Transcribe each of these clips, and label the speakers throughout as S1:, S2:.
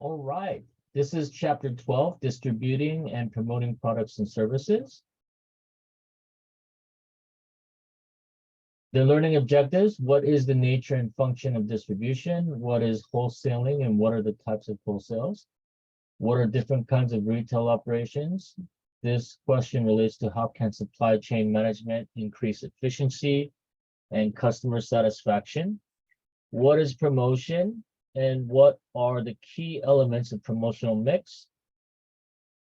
S1: All right. This is chapter 12, distributing and promoting products and services. The learning objectives: what is the nature and function of distribution? What is wholesaling and what are the types of wholesales? What are different kinds of retail operations? This question relates to how can supply chain management increase efficiency and customer satisfaction? What is promotion and what are the key elements of promotional mix?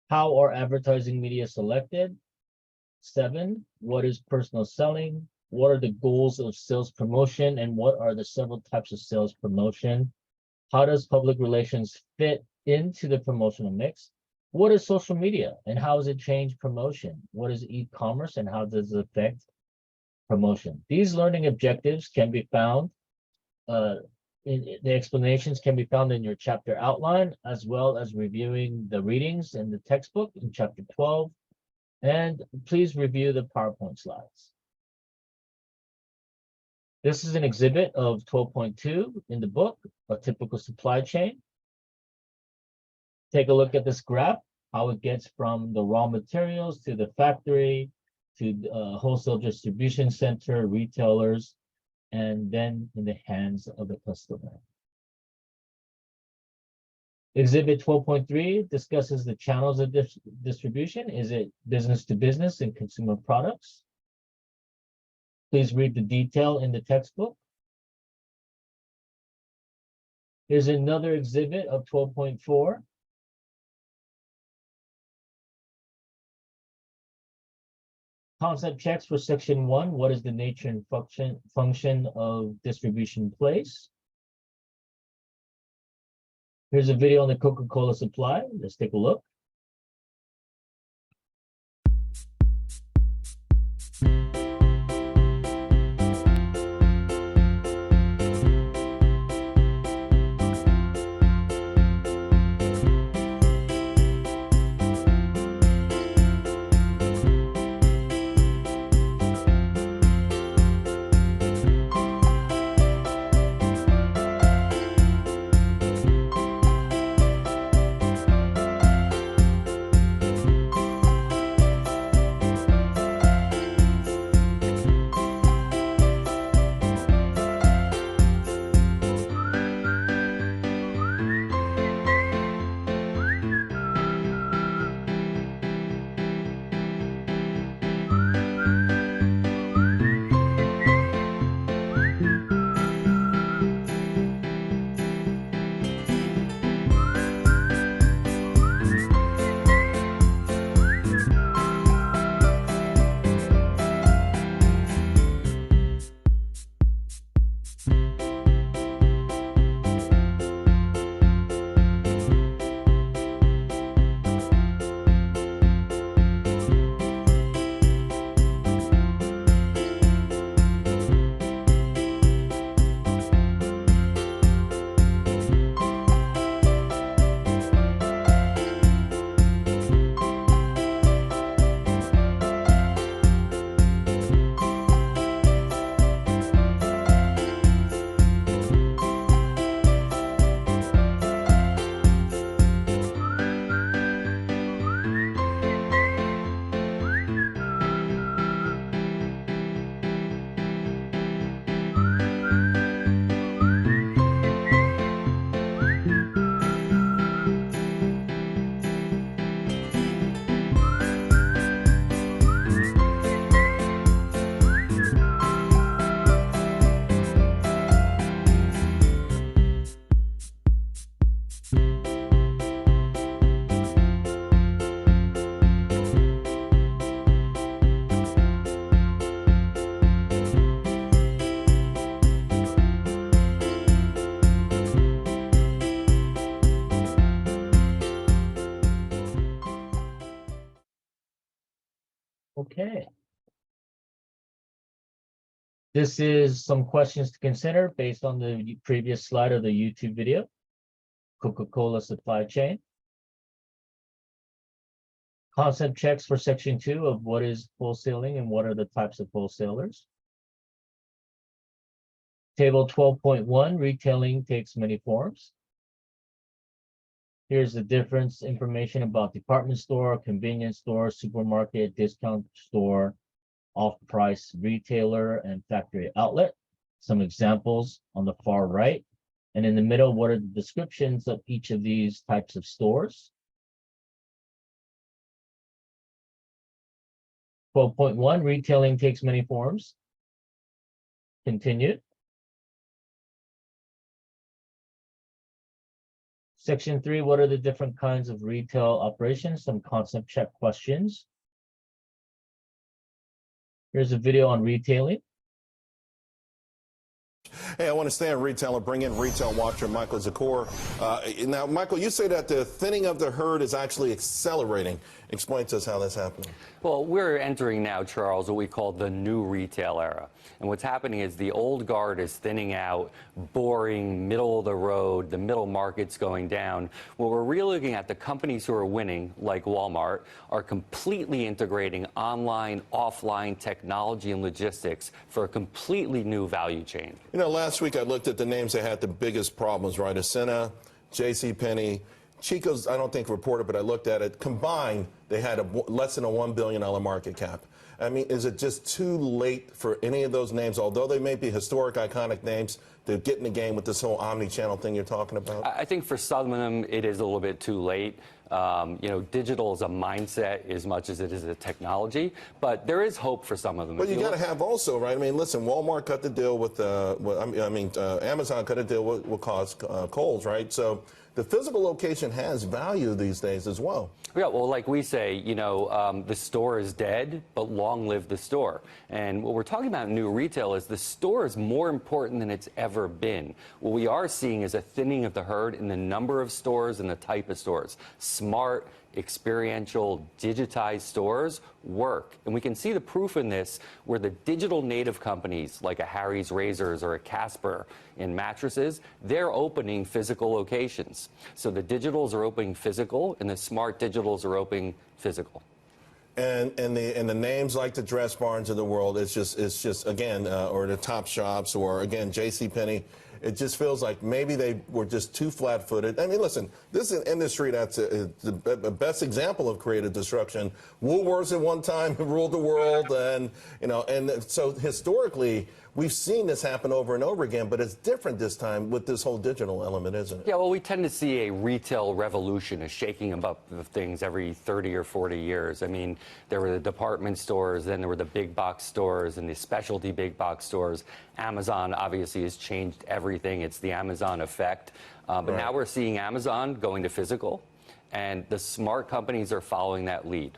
S1: How are advertising media selected? 7, what is personal selling? What are the goals of sales promotion and what are the several types of sales promotion? How does public relations fit into the promotional mix? What is social media and how does it change promotion? What is e-commerce and how does it affect promotion? These learning objectives can be found the explanations can be found in your chapter outline, as well as reviewing the readings in the textbook in chapter 12. And please review the PowerPoint slides. This is an exhibit of 12.2 in the book, a typical supply chain. Take a look at this graph, how it gets from the raw materials to the factory, to wholesale distribution center, retailers, and then in the hands of the customer. Exhibit 12.3 discusses the channels of distribution. Is it business to business and consumer products? Please read the detail in the textbook. Here's another exhibit of 12.4. Concept checks for section 1. What is the nature and function of distribution place? Here's a video on the Coca-Cola supply. Let's take a look. Okay. This is some questions to consider based on the previous slide of the YouTube video, Coca-Cola supply chain. Concept checks for section 2 of what is wholesaling and what are the types of wholesalers. Table 12.1, retailing takes many forms. Here's the difference information about department store, convenience store, supermarket, discount store, off-price retailer, and factory outlet. Some examples on the far right. And in the middle, what are the descriptions of each of these types of stores? 12.1, retailing takes many forms. Continued. Section 3, what are the different kinds of retail operations? Some concept check questions. Here's a video on retailing.
S2: Hey, I want to stay on retail and bring in retail watcher Michael Zakor. Now, Michael, you say that the thinning of the herd is actually accelerating. Explain to us how that's happening.
S3: Well, we're entering now, Charles, what we call the new retail era. And what's happening is the old guard is thinning out, boring, middle of the road, the middle market's going down. What we're really looking at, the companies who are winning, like Walmart, are completely integrating online, offline technology and logistics for a completely new value chain.
S2: You know, last week I looked at the names that had the biggest problems, right? Ascena, JCPenney, Chico's, I don't think reported, but I looked at it. Combined, they had less than a $1 billion market cap. I mean, is it just too late for any of those names, although they may be historic, iconic names, to get in the game with this whole omni-channel thing you're talking about?
S3: I think for some of them, it is a little bit too late. You know, digital is a mindset as much as it is a technology, but there is hope for some of them.
S2: But you got to have also, right? I mean, listen, Walmart cut the deal with, Amazon cut a deal with Kohl's, right? So the physical location has value these days as well.
S3: Yeah, well, like we say, you know, the store is dead, but long live the store. And what we're talking about in new retail is the store is more important than it's ever been. What we are seeing is a thinning of the herd in the number of stores and the type of stores. Smart, experiential, digitized stores work. And we can see the proof in this where the digital native companies like a Harry's Razors or a Casper in mattresses, they're opening physical locations. So the digitals are opening physical and the smart digitals are opening physical.
S2: And the names like the Dress Barns of the world, it's just again, or the Top Shops, or again, JCPenney. It just feels like maybe they were just too flat-footed. I mean, listen, this is an industry that's the best example of creative disruption. Woolworths at one time ruled the world, and you know, and so historically, we've seen this happen over and over again, but it's different this time with this whole digital element, isn't it?
S3: Yeah, well, we tend to see a retail revolution, a shaking up of things every 30 or 40 years. I mean, there were the department stores, then there were the big box stores and the specialty big box stores. Amazon obviously has changed everything. It's the Amazon effect. But
S2: right.
S3: Now we're seeing Amazon going to physical, and the smart companies are following that lead.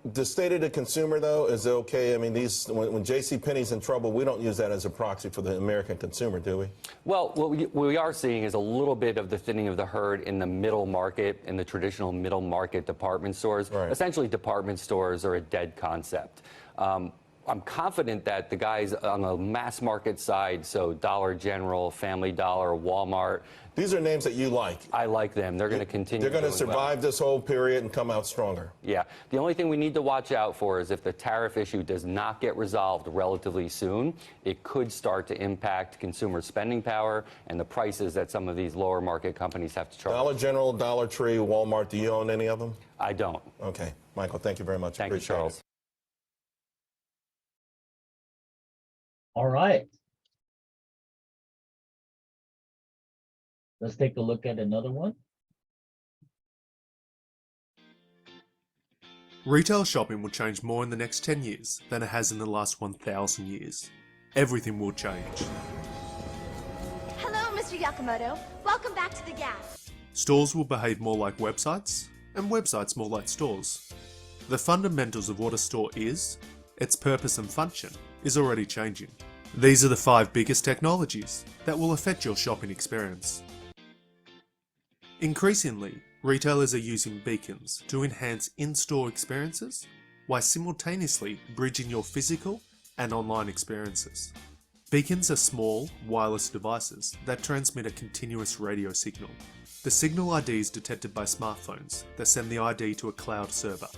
S2: The state of the consumer, though, is it okay? I mean, when JCPenney's in trouble, we don't use that as a proxy for the American consumer, do we?
S3: Well, what we are seeing is a little bit of the thinning of the herd in the middle market, in the traditional middle market department stores.
S2: Right.
S3: Essentially, department stores are a dead concept. I'm confident that the guys on the mass market side, so Dollar General, Family Dollar, Walmart.
S2: These are names that you like.
S3: I like them. They're going to continue.
S2: They're going to survive this whole period and come out stronger.
S3: Yeah. The only thing we need to watch out for is if the tariff issue does not get resolved relatively soon, it could start to impact consumer spending power and the prices that some of these lower market companies have to charge.
S2: Dollar General, Dollar Tree, Walmart, do you own any of them?
S3: I don't.
S2: Okay. Michael, thank you very much.
S3: Thank you, Charles.
S1: All right. Let's take a look at another one.
S4: Retail shopping will change more in the next 10 years than it has in the last 1,000 years. Everything will change.
S5: Hello, Mr. Yakamoto. Welcome back to the Gap.
S4: Stores will behave more like websites, and websites more like stores. The fundamentals of what a store is, its purpose and function, is already changing. These are the 5 biggest technologies that will affect your shopping experience. Increasingly, retailers are using beacons to enhance in-store experiences while simultaneously bridging your physical and online experiences. Beacons are small, wireless devices that transmit a continuous radio signal. The signal ID is detected by smartphones that send the ID to a cloud server.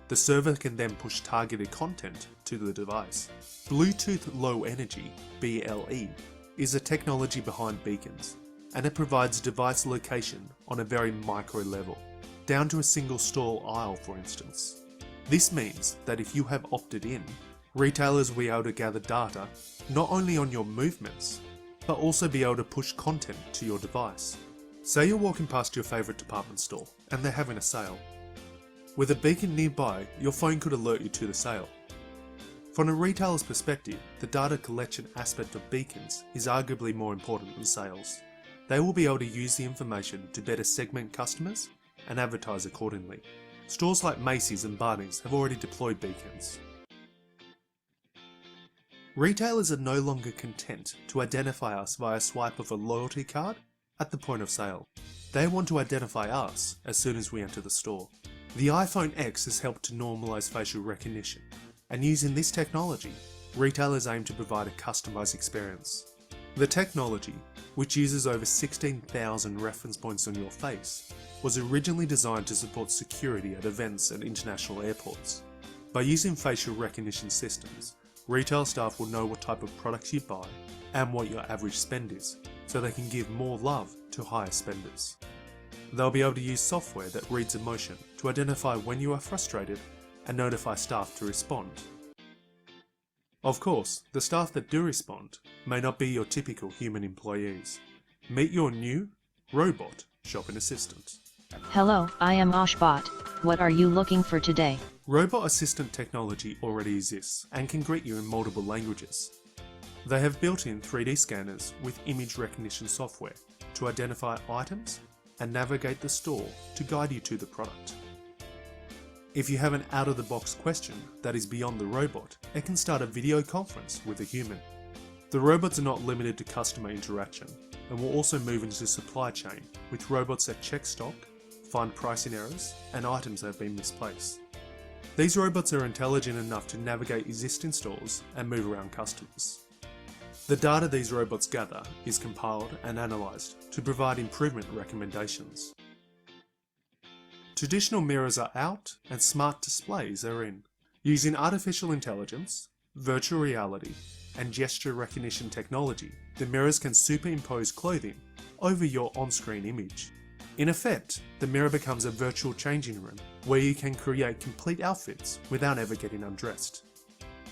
S4: The server can then push targeted content to the device. Bluetooth Low Energy, BLE, is a technology behind beacons. and it provides device location on a very micro level, down to a single stall aisle for instance. This means that if you have opted in, retailers will be able to gather data not only on your movements, but also be able to push content to your device. Say you're walking past your favourite department store and they're having a sale. With a beacon nearby, your phone could alert you to the sale. From a retailer's perspective, the data collection aspect of beacons is arguably more important than sales. They will be able to use the information to better segment customers and advertise accordingly. Stores like Macy's and Bunnings have already deployed beacons. Retailers are no longer content to identify us via swipe of a loyalty card at the point of sale. They want to identify us as soon as we enter the store. The iPhone X has helped to normalise facial recognition, and using this technology, retailers aim to provide a customised experience. The technology, which uses over 16,000 reference points on your face, was originally designed to support security at events at international airports. By using facial recognition systems, retail staff will know what type of products you buy and what your average spend is, so they can give more love to higher spenders. They'll be able to use software that reads emotion to identify when you are frustrated and notify staff to respond. Of course, the staff that do respond may not be your typical human employees. Meet your new robot shopping assistant.
S6: Hello, I am Oshbot. What are you looking for today?
S4: Robot assistant technology already exists and can greet you in multiple languages. They have built-in 3D scanners with image recognition software to identify items and navigate the store to guide you to the product. If you have an out-of-the-box question that is beyond the robot, it can start a video conference with a human. The robots are not limited to customer interaction and will also move into supply chain with robots that check stock, find pricing errors and items that have been misplaced. These robots are intelligent enough to navigate existing stores and move around customers. The data these robots gather is compiled and analysed to provide improvement recommendations. Traditional mirrors are out and smart displays are in. Using artificial intelligence, virtual reality, and gesture recognition technology, the mirrors can superimpose clothing over your on-screen image. In effect, the mirror becomes a virtual changing room where you can create complete outfits without ever getting undressed.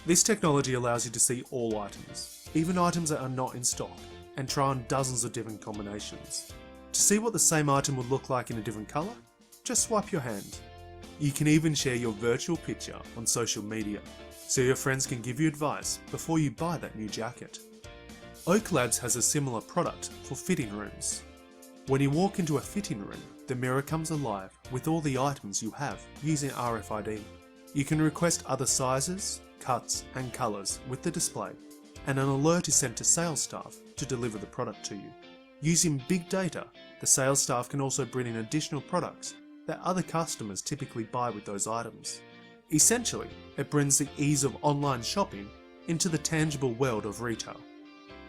S4: This technology allows you to see all items, even items that are not in stock, and try on dozens of different combinations. To see what the same item would look like in a different colour, just swipe your hand. You can even share your virtual picture on social media, so your friends can give you advice before you buy that new jacket. Oak Labs has a similar product for fitting rooms. When you walk into a fitting room, the mirror comes alive with all the items you have using RFID. You can request other sizes, cuts and colours with the display, and an alert is sent to sales staff to deliver the product to you. Using big data, the sales staff can also bring in additional products that other customers typically buy with those items. Essentially, it brings the ease of online shopping into the tangible world of retail.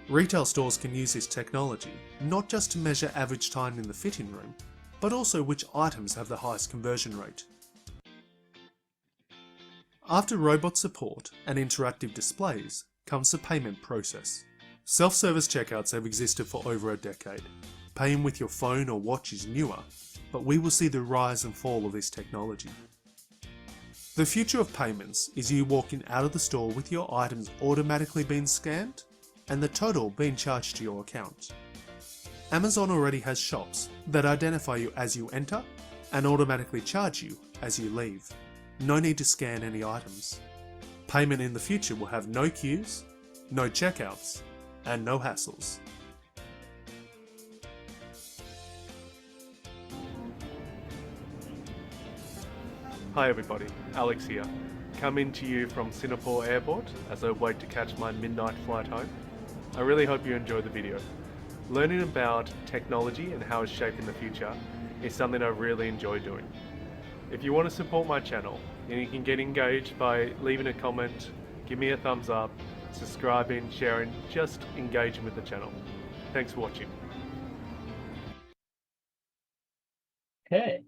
S4: Retail stores can use this technology not just to measure average time in the fitting room, but also which items have the highest conversion rate. After robot support and interactive displays comes the payment process. Self-service checkouts have existed for over a decade. Paying with your phone or watch is newer, but we will see the rise and fall of this technology. The future of payments is you walking out of the store with your items automatically being scanned and the total being charged to your account. Amazon already has shops that identify you as you enter and automatically charge you as you leave. No need to scan any items. Payment in the future will have no queues, no checkouts, and no hassles.
S7: Hi everybody, Alex here, coming to you from Singapore Airport as I wait to catch my midnight flight home. I really hope you enjoy the video. Learning about technology and how it's shaping the future is something I really enjoy doing. If you want to support my channel, then you can get engaged by leaving a comment, give me a thumbs up, subscribing, sharing, just engaging with the channel. Thanks for watching.
S1: Okay.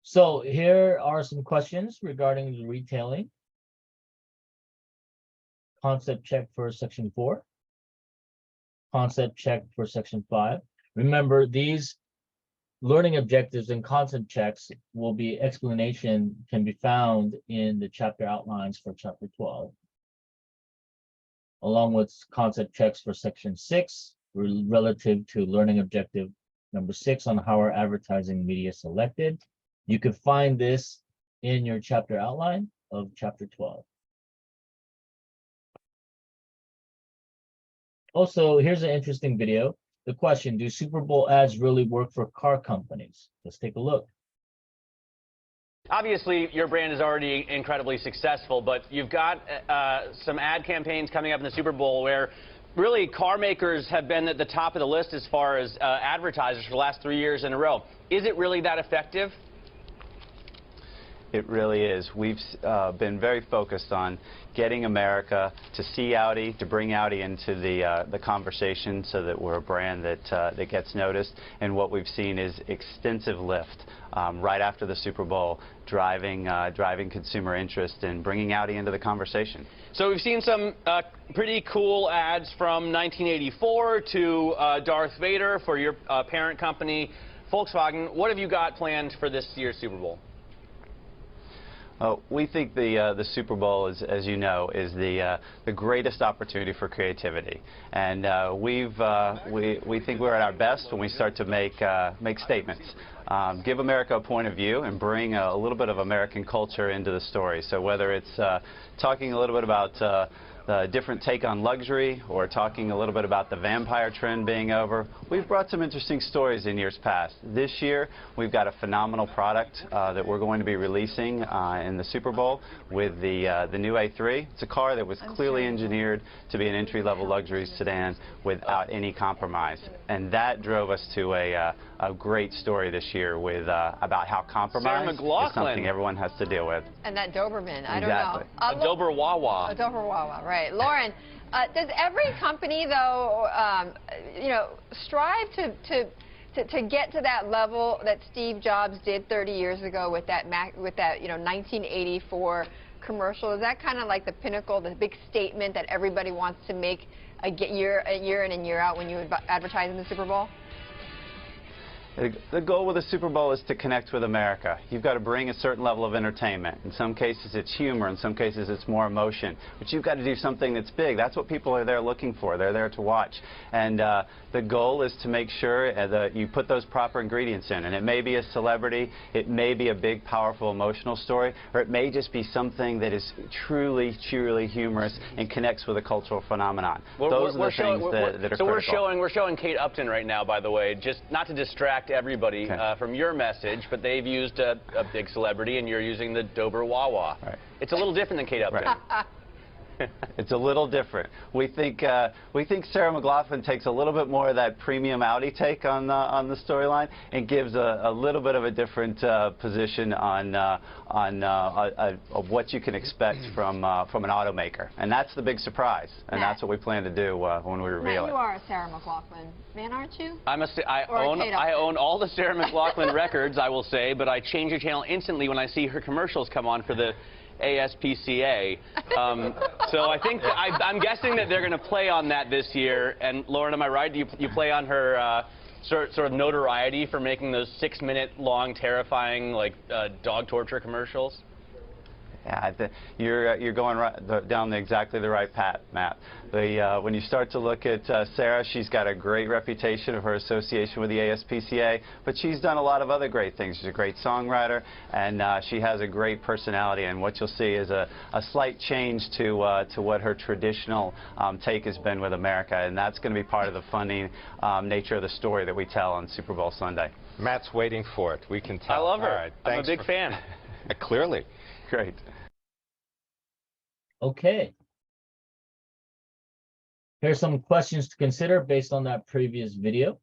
S1: So here are some questions regarding the retailing. Concept check for section 4. Concept check for section 5. Remember, these learning objectives and concept checks will be can be found in the chapter outlines for chapter 12, along with concept checks for section 6 relative to learning objective number 6 on how are advertising media selected. You can find this in your chapter outline of chapter 12. Also, here's an interesting video. The question, do Super Bowl ads really work for car companies? Let's take a look.
S8: Obviously, your brand is already incredibly successful, but you've got some ad campaigns coming up in the Super Bowl where really car makers have been at the top of the list as far as advertisers for the last 3 years in a row. Is it really that effective?
S9: It really is. We've been very focused on getting America to see Audi, to bring Audi into the conversation so that we're a brand that gets noticed. And what we've seen is extensive lift right after the Super Bowl, driving consumer interest and bringing Audi into the conversation.
S8: So we've seen some pretty cool ads from 1984 to Darth Vader for your parent company, Volkswagen. What have you got planned for this year's Super Bowl?
S9: We think the Super Bowl, as you know, is the greatest opportunity for creativity, and we think we're at our best when we start to make statements, give America a point of view, and bring a little bit of American culture into the story. So whether it's talking a little bit about a different take on luxury, or talking a little bit about the vampire trend being over. We've brought some interesting stories in years past. This year, we've got a phenomenal product that we're going to be releasing in the Super Bowl with the new A3. It's a car that was clearly engineered to be an entry-level luxury sedan without any compromise. And that drove us to a great story this year with about how compromise is something everyone has to deal with.
S10: And that Doberman, I don't
S9: Exactly.
S10: know.
S8: A Dober Wawa.
S10: A Dober Wawa, right. Lauren, does every company, though, strive to get to that level that Steve Jobs did 30 years ago with that 1984 commercial? Is that kind of like the pinnacle, the big statement that everybody wants to make a year in and year out when you advertise in the Super Bowl?
S9: The goal with the Super Bowl is to connect with America. You've got to bring a certain level of entertainment. In some cases it's humor, in some cases it's more emotion. But you've got to do something that's big. That's what people are there looking for. They're there to watch. And the goal is to make sure that you put those proper ingredients in. And it may be a celebrity, it may be a big, powerful, emotional story, or it may just be something that is truly, truly humorous and connects with a cultural phenomenon. Those are the things that are critical.
S8: We're showing Kate Upton right now, by the way, just not to distract everybody from your message, but they've used a big celebrity, and you're using the Dober Wawa.
S9: Right.
S8: It's a little different than Kate Upton.
S9: Right. It's a little different. We think Sarah McLachlan takes a little bit more of that premium Audi take on the storyline and gives a little bit of a different position on what you can expect from an automaker, and that's the big surprise, and that's what we plan to do when we reveal it.
S10: You are a Sarah McLachlan man, aren't you?
S8: I own all the Sarah McLachlan records, I will say, but I change the channel instantly when I see her commercials come on for the ASPCA. So I think I'm guessing that they're going to play on that this year. And Lauren, am I right? Do you play on her sort of notoriety for making those 6-minute-long, terrifying, like dog torture commercials?
S9: Yeah, you're going down exactly the right path, Matt. When you start to look at Sarah, she's got a great reputation of her association with the ASPCA, but she's done a lot of other great things. She's a great songwriter, and she has a great personality. And what you'll see is a slight change to what her traditional take has been with America, and that's going to be part of the funny nature of the story that we tell on Super Bowl Sunday.
S11: Matt's waiting for it. We can tell.
S8: I love her.
S11: All right,
S8: I'm a big fan.
S11: Clearly.
S9: Great.
S1: Okay. Here's some questions to consider based on that previous video.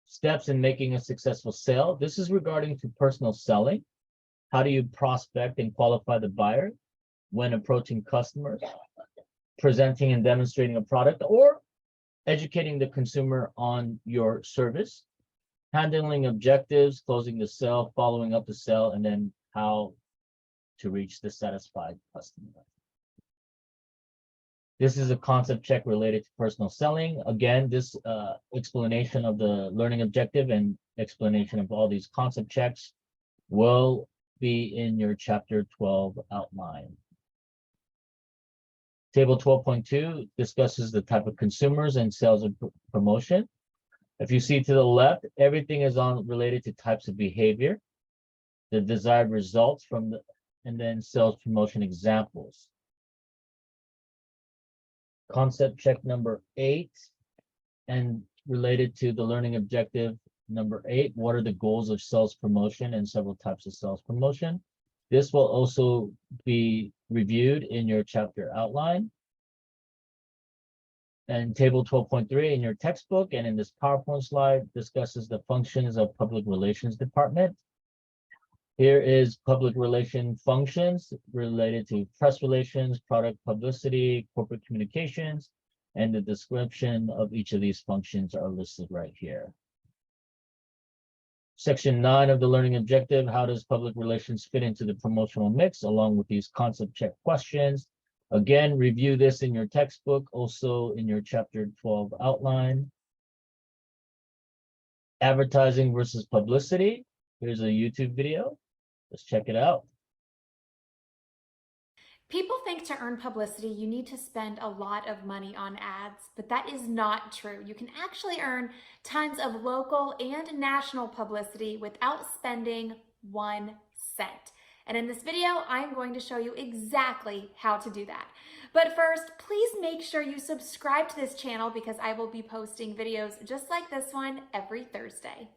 S1: Steps in making a successful sale. This is regarding to personal selling. How do you prospect and qualify the buyer when approaching customers, presenting and demonstrating a product, or educating the consumer on your service, handling objectives, closing the sale, following up the sale, and then how to reach the satisfied customer. This is a concept check related to personal selling. Again, this explanation of the learning objective and explanation of all these concept checks will be in your chapter 12 outline. Table 12.2 discusses the type of consumers and sales and promotion. If you see to the left, everything is related to types of behavior, the desired results and then sales promotion examples. Concept check number 8 and related to the learning objective number 8, what are the goals of sales promotion and several types of sales promotion? This will also be reviewed in your chapter outline. And table 12.3 in your textbook and in this PowerPoint slide discusses the functions of public relations department. Here is public relation functions related to press relations, product publicity, corporate communications, and the description of each of these functions are listed right here. Section 9 of the learning objective, how does public relations fit into the promotional mix, along with these concept check questions. Again, review this in your textbook, also in your chapter 12 outline. Advertising versus publicity. Here's a YouTube video. Let's check it out.
S12: People think to earn publicity, you need to spend a lot of money on ads, but that is not true. You can actually earn tons of local and national publicity without spending 1 cent. And in this video, I'm going to show you exactly how to do that. But first, please make sure you subscribe to this channel because I will be posting videos just like this one every Thursday.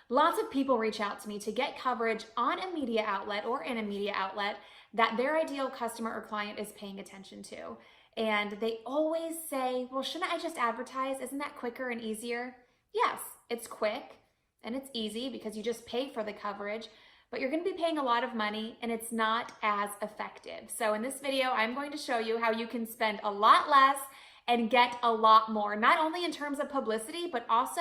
S12: Lots of people reach out to me to get coverage on a media outlet or in a media outlet that their ideal customer or client is paying attention to. And they always say, well, shouldn't I just advertise? Isn't that quicker and easier? Yes, it's quick and it's easy because you just pay for the coverage, but you're going to be paying a lot of money and it's not as effective. So in this video, I'm going to show you how you can spend a lot less and get a lot more, not only in terms of publicity, but also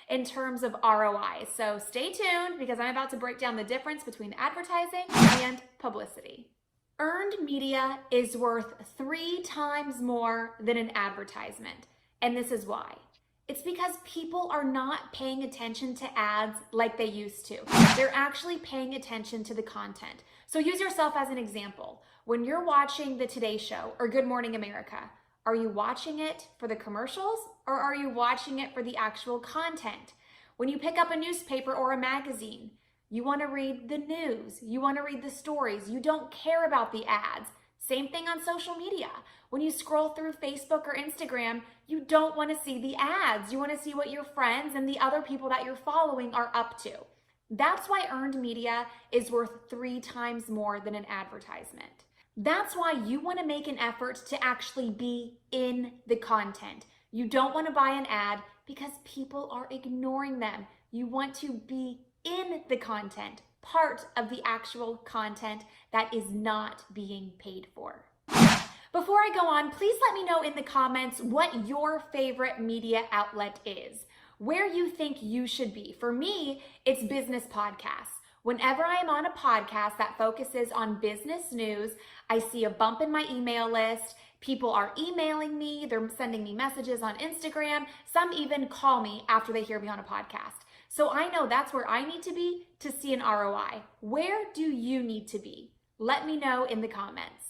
S12: in terms of ROI. So stay tuned because I'm about to break down the difference between advertising and publicity. Earned media is worth 3 times more than an advertisement. And this is why. It's because people are not paying attention to ads like they used to. They're actually paying attention to the content. So use yourself as an example. When you're watching the Today Show or Good Morning America, are you watching it for the commercials or are you watching it for the actual content? When you pick up a newspaper or a magazine, you want to read the news, you want to read the stories, you don't care about the ads. Same thing on social media. When you scroll through Facebook or Instagram, you don't want to see the ads. You want to see what your friends and the other people that you're following are up to. That's why earned media is worth 3 times more than an advertisement. That's why you want to make an effort to actually be in the content. You don't want to buy an ad because people are ignoring them. You want to be in the content, part of the actual content that is not being paid for. Before I go on, please let me know in the comments what your favorite media outlet is, where you think you should be. For me, it's business podcasts. Whenever I am on a podcast that focuses on business news, I see a bump in my email list. People are emailing me, they're sending me messages on Instagram. Some even call me after they hear me on a podcast. So I know that's where I need to be to see an ROI. Where do you need to be? Let me know in the comments.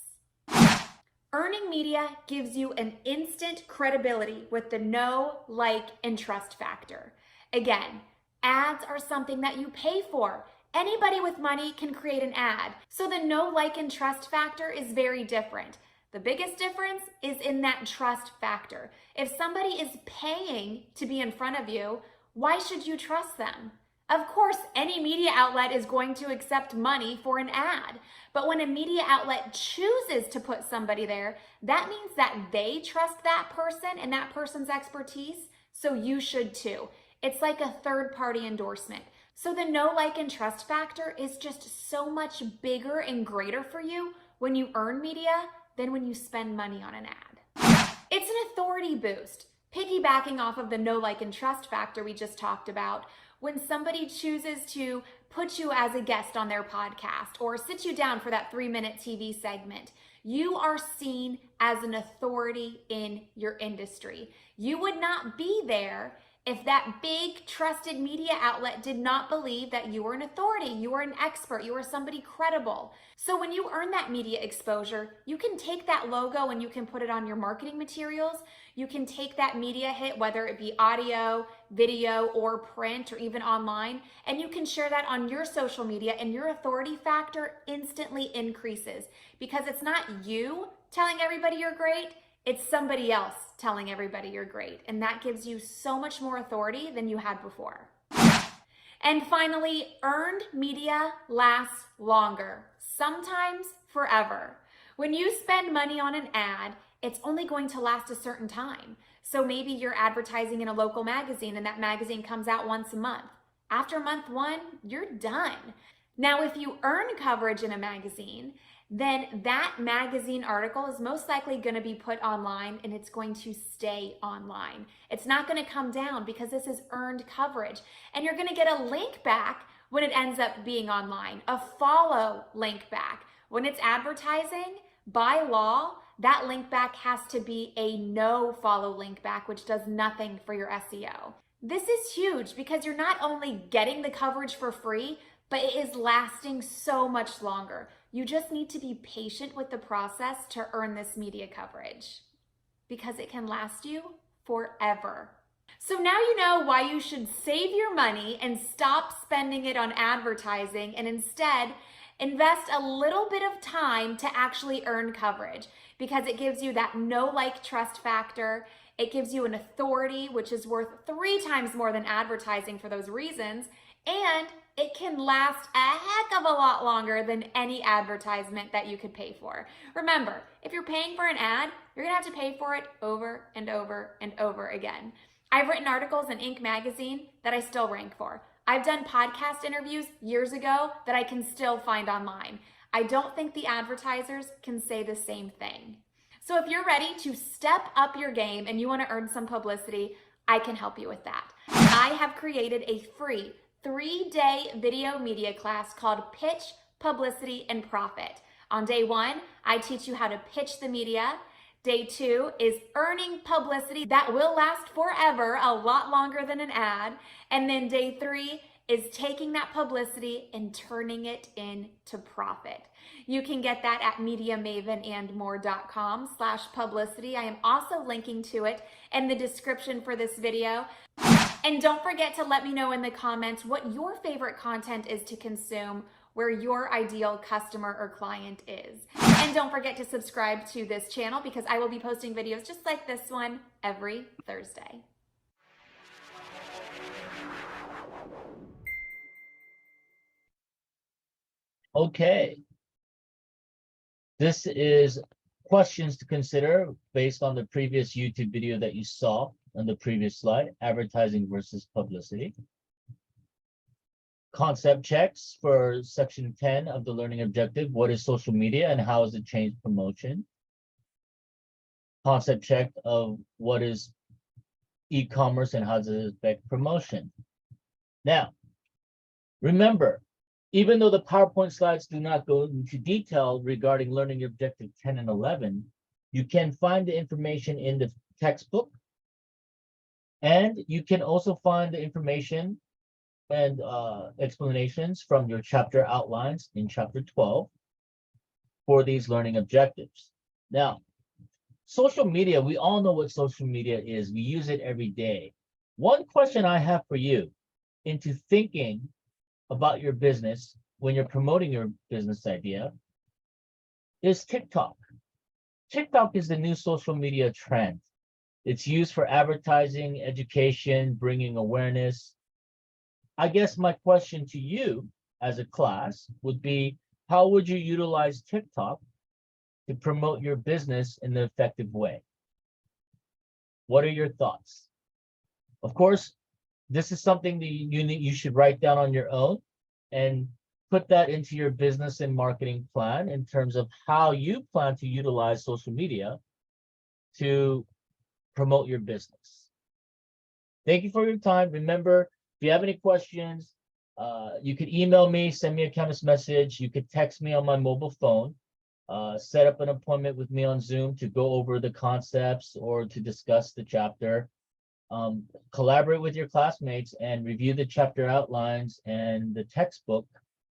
S12: Earning media gives you an instant credibility with the know, like, and trust factor. Again, ads are something that you pay for. Anybody with money can create an ad. So the know, like, and trust factor is very different. The biggest difference is in that trust factor. If somebody is paying to be in front of you, why should you trust them? Of course, any media outlet is going to accept money for an ad. But when a media outlet chooses to put somebody there, that means that they trust that person and that person's expertise, so you should too. It's like a third-party endorsement. So the know, like, and trust factor is just so much bigger and greater for you when you earn media than when you spend money on an ad. It's an authority boost. Piggybacking off of the know, like, and trust factor we just talked about, when somebody chooses to put you as a guest on their podcast or sit you down for that 3-minute TV segment, you are seen as an authority in your industry. You would not be there if that big trusted media outlet did not believe that you were an authority, you were an expert, you were somebody credible. So when you earn that media exposure, you can take that logo and you can put it on your marketing materials. You can take that media hit, whether it be audio, video, or print, or even online, and you can share that on your social media, and your authority factor instantly increases because it's not you telling everybody you're great, it's somebody else telling everybody you're great. And that gives you so much more authority than you had before. And finally, earned media lasts longer, sometimes forever. When you spend money on an ad, it's only going to last a certain time. So maybe you're advertising in a local magazine and that magazine comes out once a month. After month 1, you're done. Now, if you earn coverage in a magazine, then that magazine article is most likely going to be put online and it's going to stay online. It's not going to come down because this is earned coverage. And you're going to get a link back when it ends up being online, a follow link back. When it's advertising, by law, that link back has to be a no follow link back, which does nothing for your SEO. This is huge because you're not only getting the coverage for free, but it is lasting so much longer. You just need to be patient with the process to earn this media coverage because it can last you forever. So now you know why you should save your money and stop spending it on advertising and instead invest a little bit of time to actually earn coverage because it gives you that know, like, trust factor. It gives you an authority, which is worth 3 times more than advertising for those reasons. And it can last a heck of a lot longer than any advertisement that you could pay for. Remember, if you're paying for an ad, you're gonna have to pay for it over and over and over again. I've written articles in Inc. magazine that I still rank for. I've done podcast interviews years ago that I can still find online. I don't think the advertisers can say the same thing. So if you're ready to step up your game and you want to earn some publicity, I can help you with that. I have created a free 3-day video media class called Pitch, Publicity, and Profit. On day 1, I teach you how to pitch the media. Day 2 is earning publicity that will last forever, a lot longer than an ad. And then day 3 is taking that publicity and turning it into profit. You can get that at MediaMavenandMore.com/publicity. I am also linking to it in the description for this video. And don't forget to let me know in the comments what your favorite content is to consume, where your ideal customer or client is. And don't forget to subscribe to this channel because I will be posting videos just like this one every Thursday.
S1: Okay. This is questions to consider based on the previous YouTube video that you saw on the previous slide, advertising versus publicity. Concept checks for section 10 of the learning objective. What is social media and how has it changed promotion? Concept check of what is e-commerce and how does it affect promotion? Now, remember, even though the PowerPoint slides do not go into detail regarding learning objective 10 and 11, you can find the information in the textbook. And you can also find the information and explanations from your chapter outlines in chapter 12 for these learning objectives. Now, social media, we all know what social media is. We use it every day. One question I have for you into thinking about your business when you're promoting your business idea is TikTok. TikTok is the new social media trend. It's used for advertising, education, bringing awareness. I guess my question to you as a class would be, how would you utilize TikTok to promote your business in an effective way? What are your thoughts? Of course, this is something that you should write down on your own and put that into your business and marketing plan in terms of how you plan to utilize social media to promote your business. Thank you for your time. Remember, If you have any questions, you could email me, send me a Canvas message. You could text me on my mobile phone. Set up an appointment with me on Zoom to go over the concepts or to discuss the chapter. Collaborate with your classmates and review the chapter outlines and the textbook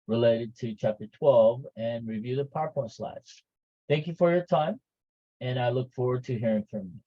S1: related to chapter 12 and review the PowerPoint slides. Thank you for your time, and I look forward to hearing from you.